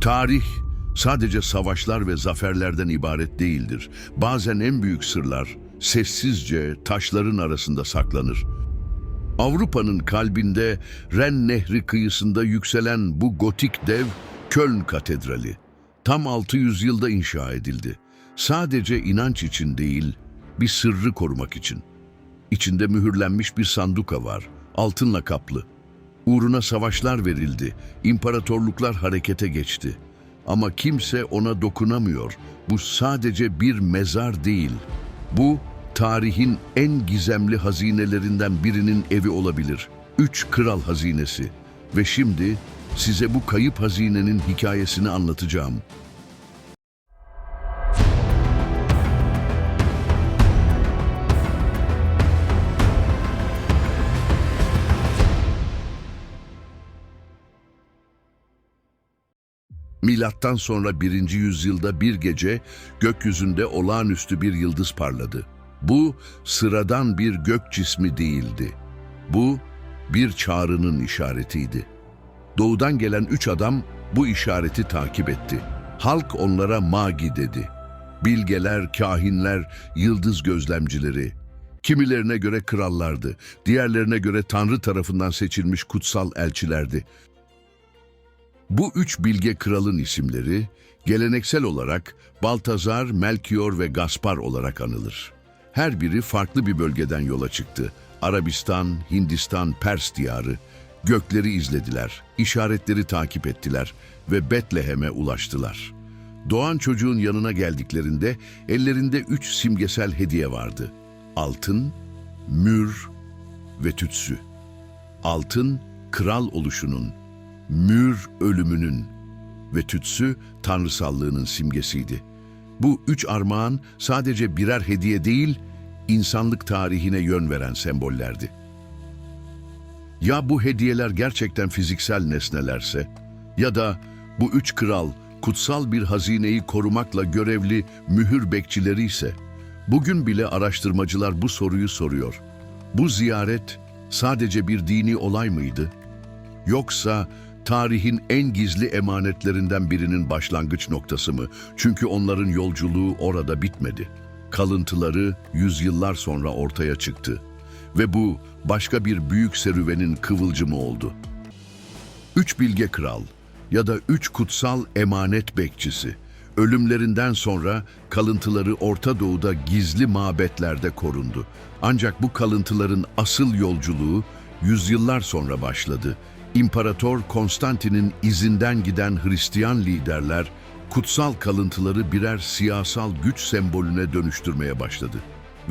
Tarih sadece savaşlar ve zaferlerden ibaret değildir. Bazen en büyük sırlar sessizce taşların arasında saklanır. Avrupa'nın kalbinde Ren Nehri kıyısında yükselen bu gotik dev Köln Katedrali tam 600 yılda inşa edildi. Sadece inanç için değil, bir sırrı korumak için. İçinde mühürlenmiş bir sanduka var, altınla kaplı. Uğruna savaşlar verildi, imparatorluklar harekete geçti. Ama kimse ona dokunamıyor. Bu sadece bir mezar değil. Bu, tarihin en gizemli hazinelerinden birinin evi olabilir. 3 Kral Hazinesi. Ve şimdi size bu kayıp hazinenin hikayesini anlatacağım. Milattan sonra 1. yüzyılda bir gece gökyüzünde olağanüstü bir yıldız parladı. Bu sıradan bir gök cismi değildi. Bu bir çağrının işaretiydi. Doğudan gelen 3 adam bu işareti takip etti. Halk onlara magi dedi. Bilgeler, kahinler, yıldız gözlemcileri. Kimilerine göre krallardı, diğerlerine göre Tanrı tarafından seçilmiş kutsal elçilerdi. Bu 3 bilge kralın isimleri geleneksel olarak Baltazar, Melchior ve Gaspar olarak anılır. Her biri farklı bir bölgeden yola çıktı. Arabistan, Hindistan, Pers diyarı. Gökleri izlediler, işaretleri takip ettiler ve Betlehem'e ulaştılar. Doğan çocuğun yanına geldiklerinde ellerinde 3 simgesel hediye vardı. Altın, mür ve tütsü. Altın, kral oluşunun, mür ölümünün ve tütsü tanrısallığının simgesiydi. Bu 3 armağan sadece birer hediye değil, insanlık tarihine yön veren sembollerdi. Ya bu hediyeler gerçekten fiziksel nesnelerse ya da bu 3 kral kutsal bir hazineyi korumakla görevli mühür bekçileri ise, bugün bile araştırmacılar bu soruyu soruyor. Bu ziyaret sadece bir dini olay mıydı? Yoksa tarihin en gizli emanetlerinden birinin başlangıç noktası mı? Çünkü onların yolculuğu orada bitmedi. Kalıntıları yüzyıllar sonra ortaya çıktı. Ve bu başka bir büyük serüvenin kıvılcımı oldu. 3 bilge kral ya da 3 kutsal emanet bekçisi, ölümlerinden sonra kalıntıları Orta Doğu'da gizli mabetlerde korundu. Ancak bu kalıntıların asıl yolculuğu yüzyıllar sonra başladı. İmparator Konstantin'in izinden giden Hristiyan liderler, kutsal kalıntıları birer siyasal güç sembolüne dönüştürmeye başladı.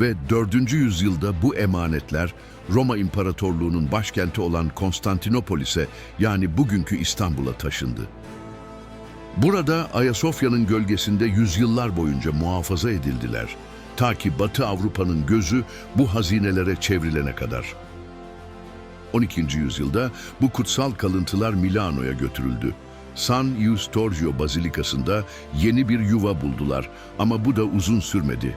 Ve 4. yüzyılda bu emanetler Roma İmparatorluğu'nun başkenti olan Konstantinopolis'e, yani bugünkü İstanbul'a taşındı. Burada Ayasofya'nın gölgesinde yüzyıllar boyunca muhafaza edildiler. Ta ki Batı Avrupa'nın gözü bu hazinelere çevrilene kadar. 12. yüzyılda bu kutsal kalıntılar Milano'ya götürüldü. San Eustorgio Bazilikası'nda yeni bir yuva buldular ama bu da uzun sürmedi.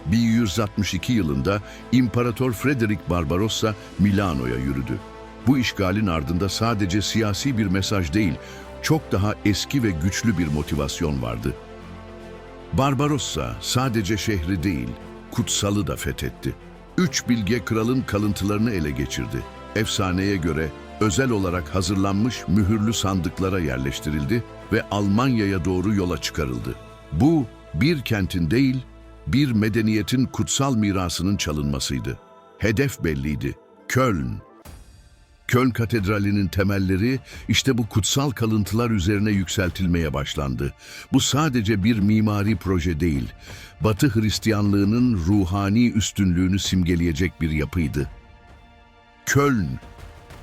1162 yılında İmparator Frederick Barbarossa Milano'ya yürüdü. Bu işgalin ardında sadece siyasi bir mesaj değil, çok daha eski ve güçlü bir motivasyon vardı. Barbarossa sadece şehri değil, kutsalı da fethetti. 3 bilge kralın kalıntılarını ele geçirdi. Efsaneye göre özel olarak hazırlanmış mühürlü sandıklara yerleştirildi ve Almanya'ya doğru yola çıkarıldı. Bu bir kentin değil, bir medeniyetin kutsal mirasının çalınmasıydı. Hedef belliydi: Köln. Köln Katedrali'nin temelleri işte bu kutsal kalıntılar üzerine yükseltilmeye başlandı. Bu sadece bir mimari proje değil, Batı Hristiyanlığının ruhani üstünlüğünü simgeleyecek bir yapıydı. Köln,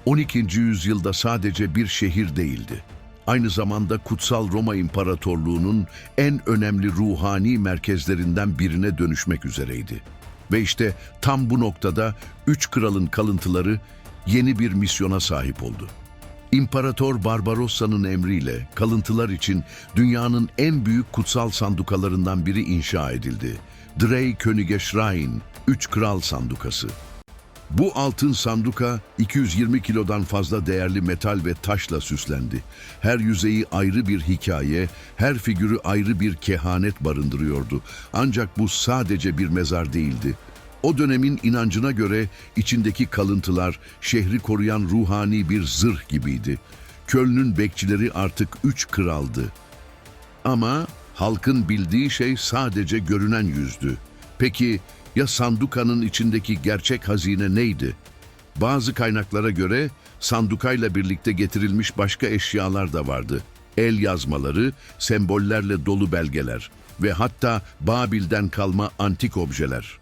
12. yüzyılda sadece bir şehir değildi. Aynı zamanda Kutsal Roma İmparatorluğu'nun en önemli ruhani merkezlerinden birine dönüşmek üzereydi. Ve işte tam bu noktada 3 kralın kalıntıları yeni bir misyona sahip oldu. İmparator Barbarossa'nın emriyle kalıntılar için dünyanın en büyük kutsal sandukalarından biri inşa edildi. Drei Könige Schrein, 3 Kral Sandukası. Bu altın sanduka 220 kilodan fazla değerli metal ve taşla süslendi. Her yüzeyi ayrı bir hikaye, her figürü ayrı bir kehanet barındırıyordu. Ancak bu sadece bir mezar değildi. O dönemin inancına göre içindeki kalıntılar şehri koruyan ruhani bir zırh gibiydi. Köln'ün bekçileri artık 3 kraldı. Ama halkın bildiği şey sadece görünen yüzdü. Peki ya sandukanın içindeki gerçek hazine neydi? Bazı kaynaklara göre sandukayla birlikte getirilmiş başka eşyalar da vardı. El yazmaları, sembollerle dolu belgeler ve hatta Babil'den kalma antik objeler.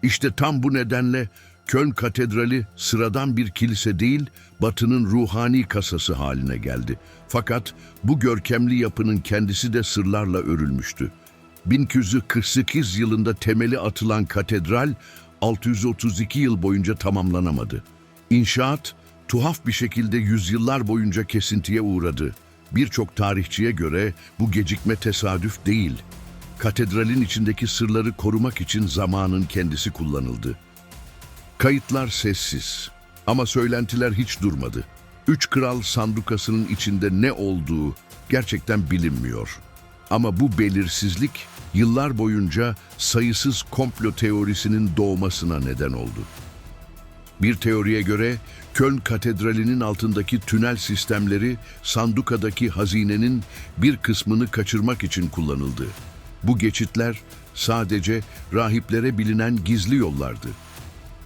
İşte tam bu nedenle Köln Katedrali sıradan bir kilise değil, Batı'nın ruhani kasası haline geldi. Fakat bu görkemli yapının kendisi de sırlarla örülmüştü. 1248 yılında temeli atılan katedral 632 yıl boyunca tamamlanamadı. İnşaat tuhaf bir şekilde yüzyıllar boyunca kesintiye uğradı. Birçok tarihçiye göre bu gecikme tesadüf değil. Katedralin içindeki sırları korumak için zamanın kendisi kullanıldı. Kayıtlar sessiz ama söylentiler hiç durmadı. 3 kral sandukasının içinde ne olduğu gerçekten bilinmiyor. Ama bu belirsizlik yıllar boyunca sayısız komplo teorisinin doğmasına neden oldu. Bir teoriye göre Köln Katedrali'nin altındaki tünel sistemleri sandukadaki hazinenin bir kısmını kaçırmak için kullanıldı. Bu geçitler sadece rahiplere bilinen gizli yollardı.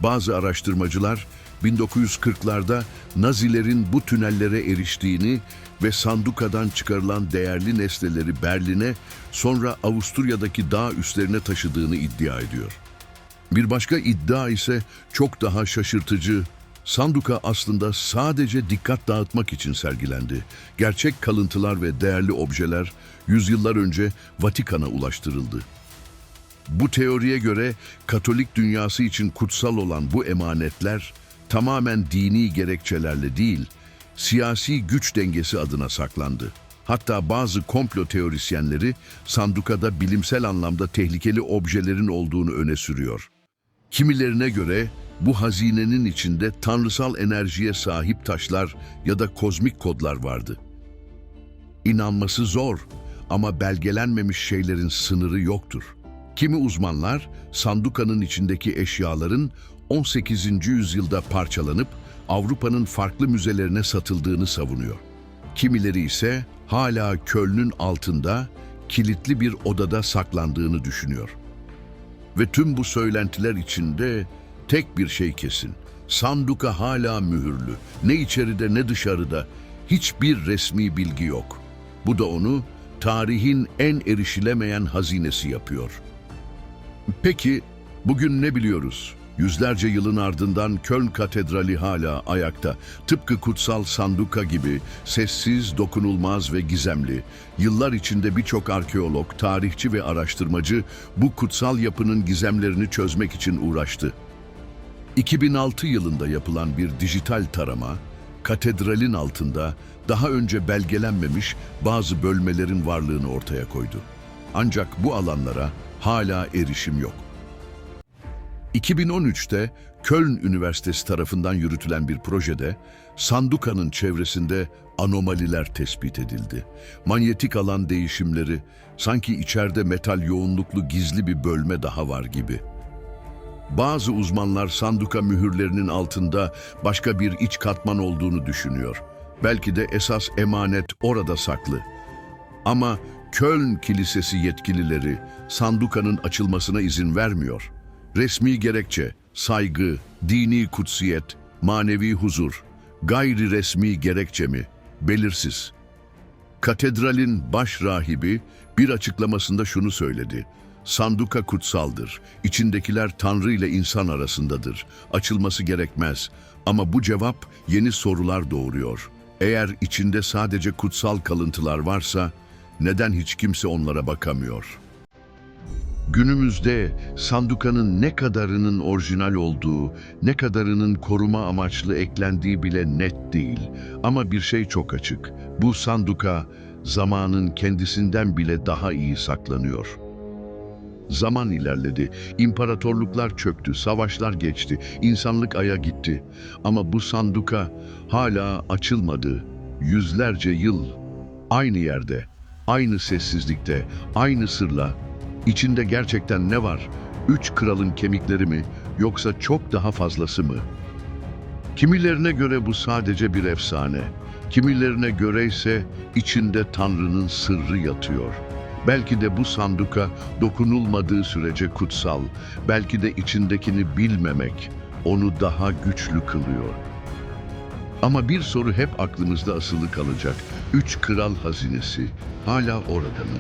Bazı araştırmacılar 1940'larda Nazilerin bu tünellere eriştiğini ve sandukadan çıkarılan değerli nesneleri Berlin'e, sonra Avusturya'daki dağ üstlerine taşıdığını iddia ediyor. Bir başka iddia ise çok daha şaşırtıcı. Sanduka aslında sadece dikkat dağıtmak için sergilendi. Gerçek kalıntılar ve değerli objeler yüzyıllar önce Vatikan'a ulaştırıldı. Bu teoriye göre Katolik dünyası için kutsal olan bu emanetler tamamen dini gerekçelerle değil, siyasi güç dengesi adına saklandı. Hatta bazı komplo teorisyenleri sandukada bilimsel anlamda tehlikeli objelerin olduğunu öne sürüyor. Kimilerine göre bu hazinenin içinde tanrısal enerjiye sahip taşlar ya da kozmik kodlar vardı. İnanması zor ama belgelenmemiş şeylerin sınırı yoktur. Kimi uzmanlar sandukanın içindeki eşyaların 18. yüzyılda parçalanıp Avrupa'nın farklı müzelerine satıldığını savunuyor. Kimileri ise hala Köln'ün altında kilitli bir odada saklandığını düşünüyor. Ve tüm bu söylentiler içinde tek bir şey kesin. Sanduka hala mühürlü. Ne içeride ne dışarıda hiçbir resmi bilgi yok. Bu da onu tarihin en erişilemeyen hazinesi yapıyor. Peki bugün ne biliyoruz? Yüzlerce yılın ardından Köln Katedrali hala ayakta. Tıpkı kutsal sanduka gibi sessiz, dokunulmaz ve gizemli. Yıllar içinde birçok arkeolog, tarihçi ve araştırmacı bu kutsal yapının gizemlerini çözmek için uğraştı. 2006 yılında yapılan bir dijital tarama, katedralin altında daha önce belgelenmemiş bazı bölmelerin varlığını ortaya koydu. Ancak bu alanlara hala erişim yok. 2013'te Köln Üniversitesi tarafından yürütülen bir projede sandukanın çevresinde anomaliler tespit edildi. Manyetik alan değişimleri, sanki içeride metal yoğunluklu gizli bir bölme daha var gibi. Bazı uzmanlar sanduka mühürlerinin altında başka bir iç katman olduğunu düşünüyor. Belki de esas emanet orada saklı. Ama Köln Kilisesi yetkilileri sandukanın açılmasına izin vermiyor. Resmi gerekçe, saygı, dini kutsiyet, manevi huzur, gayri resmi gerekçe mi? Belirsiz. Katedralin baş rahibi bir açıklamasında şunu söyledi: "Sanduka kutsaldır, içindekiler Tanrı ile insan arasındadır, açılması gerekmez." Ama bu cevap yeni sorular doğuruyor. Eğer içinde sadece kutsal kalıntılar varsa, neden hiç kimse onlara bakamıyor? Günümüzde sandukanın ne kadarının orijinal olduğu, ne kadarının koruma amaçlı eklendiği bile net değil. Ama bir şey çok açık: bu sanduka zamanın kendisinden bile daha iyi saklanıyor. Zaman ilerledi, imparatorluklar çöktü, savaşlar geçti, insanlık aya gitti. Ama bu sanduka hala açılmadı. Yüzlerce yıl aynı yerde, aynı sessizlikte, aynı sırla. İçinde gerçekten ne var? Üç kralın kemikleri mi, yoksa çok daha fazlası mı? Kimilerine göre bu sadece bir efsane. Kimilerine göre ise içinde Tanrı'nın sırrı yatıyor. Belki de bu sanduka dokunulmadığı sürece kutsal, belki de içindekini bilmemek onu daha güçlü kılıyor. Ama bir soru hep aklımızda asılı kalacak. Üç kral hazinesi hala orada mı?